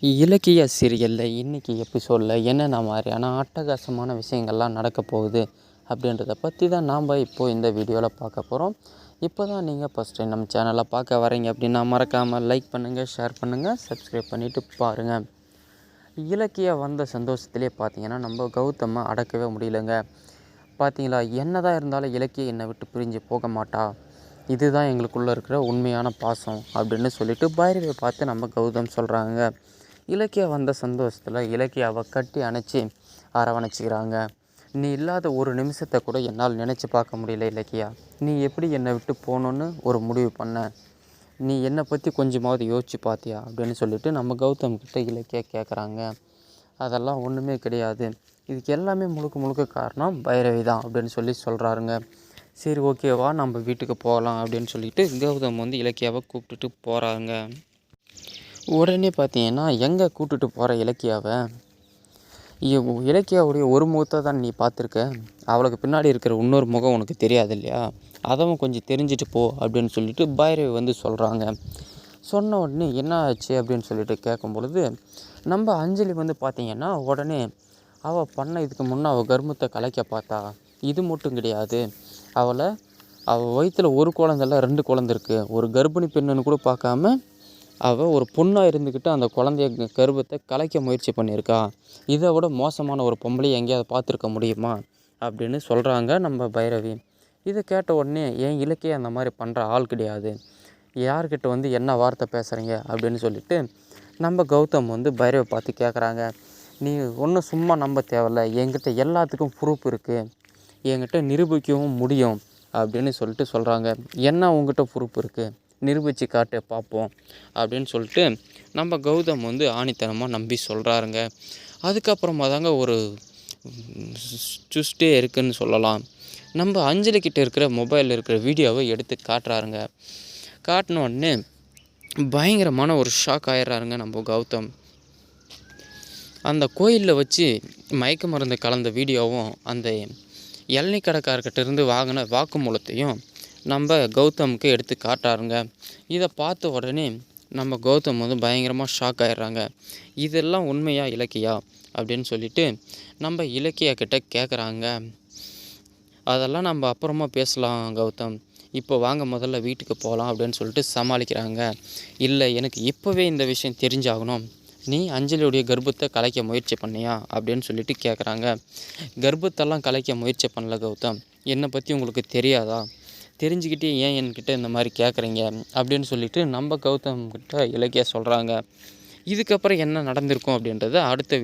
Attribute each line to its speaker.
Speaker 1: இலக்கிய சீரியலில் இன்றைக்கி எபிசோடில் என்னென்ன மாதிரியான அட்டகாசமான விஷயங்கள்லாம் நடக்க போகுது அப்படின்றத பற்றி தான் நாம் இப்போது இந்த வீடியோவில் பார்க்க போகிறோம். இப்போ தான் நீங்கள் ஃபஸ்ட் டைம் நம்ம சேனலை பார்க்க வரீங்க அப்படின்னா மறக்காமல் லைக் பண்ணுங்கள், ஷேர் பண்ணுங்கள், சப்ஸ்கிரைப் பண்ணிவிட்டு பாருங்கள். இலக்கிய வந்த சந்தோஷத்துலேயே பார்த்தீங்கன்னா நம்ம கௌதமை அடக்கவே முடியலங்க. பார்த்தீங்களா, என்ன தான் இருந்தாலும் இலக்கிய என்னை விட்டு பிரிஞ்சு போக மாட்டா, இதுதான் எங்களுக்குள்ளே இருக்கிற உண்மையான பாசம் அப்படின்னு சொல்லிட்டு பைரவியை பார்த்து நம்ம கௌதம் சொல்கிறாங்க. இலக்கியா வந்த சந்தோஷத்தில் இலக்கியாவை கட்டி அணைச்சி அரவணைச்சிக்கிறாங்க. நீ இல்லாத ஒரு நிமிஷத்தை கூட என்னால் நினச்சி பார்க்க முடியல இலக்கியா. நீ எப்படி என்னை விட்டு போகணுன்னு ஒரு முடிவு பண்ண, நீ என்னை பற்றி கொஞ்சமாவது யோசிச்சு பார்த்தியா அப்படின்னு சொல்லிட்டு நம்ம கௌதம் கிட்ட இலக்கியா கேட்குறாங்க. அதெல்லாம் ஒன்றுமே கிடையாது, இதுக்கு எல்லாமே முழுக்க முழுக்க காரணம் பைரவி தான் அப்படின்னு சொல்கிறாருங்க. சரி, ஓகேவா, நம்ம வீட்டுக்கு போகலாம் அப்படின்னு சொல்லிட்டு கௌதம் வந்து இலக்கியாவை கூப்பிட்டுட்டு போகிறாங்க. உடனே பார்த்தீங்கன்னா, எங்கே கூப்பிட்டுட்டு போகிற இலக்கியாவை, இலக்கியாவுடைய ஒரு முகத்தை தான் நீ பார்த்துருக்க, அவளுக்கு பின்னாடி இருக்கிற இன்னொரு முகம் உனக்கு தெரியாது இல்லையா, அதவும் கொஞ்சம் தெரிஞ்சுட்டு போ அப்படின்னு சொல்லிட்டு பைரவி வந்து சொல்கிறாங்க. சொன்ன உடனே என்ன ஆச்சு அப்படின்னு சொல்லிட்டு கேட்கும் பொழுது நம்ம அஞ்சலி வந்து பார்த்திங்கன்னா, உடனே அவள் பண்ண இதுக்கு முன்னே அவள் கர்ப்பத்தை கலைக்க பார்த்தா, இது மட்டும் கிடையாது, அவள் வயிற்றில் ஒரு குழந்தைல 2 குழந்தை இருக்குது, ஒரு கர்ப்பிணி பெண்ணுன்னு கூட பார்க்காம அவள் ஒரு பொண்ணாக இருந்துக்கிட்டு அந்த குழந்தைய கர்ப்பத்தை கலைக்க முயற்சி பண்ணியிருக்கா. இதை விட மோசமான ஒரு பொம்பளையை எங்கேயாவது பார்த்துருக்க முடியுமா அப்படின்னு சொல்கிறாங்க நம்ம பைரவி. இதை கேட்ட உடனே என் இலக்கிய அந்த மாதிரி பண்ணுற ஆள் கிடையாது, யார்கிட்ட வந்து என்ன வார்த்தை பேசுகிறீங்க அப்படின்னு சொல்லிட்டு நம்ம கௌதம் வந்து பைரவை பார்த்து கேட்குறாங்க. நீ ஒன்றும் சும்மா நம்ப தேவையில்ல, என்கிட்ட எல்லாத்துக்கும் ப்ரூஃப் இருக்குது, என்கிட்ட நிரூபிக்கவும் முடியும் அப்படின்னு சொல்லிட்டு சொல்கிறாங்க. என்ன உங்ககிட்ட ப்ரூஃப் இருக்குது, நிரூபித்து காட்டு பார்ப்போம் அப்படின்னு சொல்லிட்டு நம்ம கௌதம் வந்து ஆணித்தனமாக நம்பி சொல்கிறாருங்க. அதுக்கப்புறமா தாங்க ஒரு ட்விஸ்டே இருக்குதுன்னு சொல்லலாம். நம்ம அஞ்சலிக்கிட்ட இருக்கிற மொபைலில் இருக்கிற வீடியோவை எடுத்து காட்டுறாருங்க. காட்டின உடனே பயங்கரமான ஒரு ஷாக் ஆகிடுறாருங்க நம்ம கௌதம். அந்த கோயிலில் வச்சு மயக்க மருந்து கலந்த வீடியோவும் அந்த இளநீ கடைக்காரர்கிட்ட இருந்து வாங்கின வாக்குமூலத்தையும் நம்ம கௌதமுக்கு எடுத்து காட்டாருங்க. இதை பார்த்த உடனே நம்ம கௌதம் வந்து பயங்கரமாக ஷாக் ஆகிடுறாங்க. இதெல்லாம் உண்மையா இலக்கியா அப்படின்னு சொல்லிட்டு நம்ம இலக்கியா கிட்ட கேட்குறாங்க. அதெல்லாம் நம்ம அப்புறமா பேசலாம் கௌதம், இப்போ வாங்க முதல்ல வீட்டுக்கு போகலாம் அப்படின்னு சொல்லிட்டு சமாளிக்கிறாங்க. இல்லை, எனக்கு இப்போவே இந்த விஷயம் தெரிஞ்சாகணும், நீ அஞ்சலியுடைய கர்ப்பத்தை கலைக்க முயற்சி பண்ணியா அப்படின்னு சொல்லிட்டு கேட்குறாங்க. கர்ப்பத்தெல்லாம் கலைக்க முயற்சி பண்ணல கௌதம், என்னை பற்றி உங்களுக்கு தெரியாதா, தெரிஞ்சுக்கிட்டே ஏன் என்கிட்ட இந்த மாதிரி கேட்குறீங்க அப்படின்னு சொல்லிட்டு நம்ம கௌதம் கிட்ட இலக்கியா சொல்கிறாங்க. இதுக்கப்புறம் என்ன நடந்திருக்கும் அப்படின்றத அடுத்த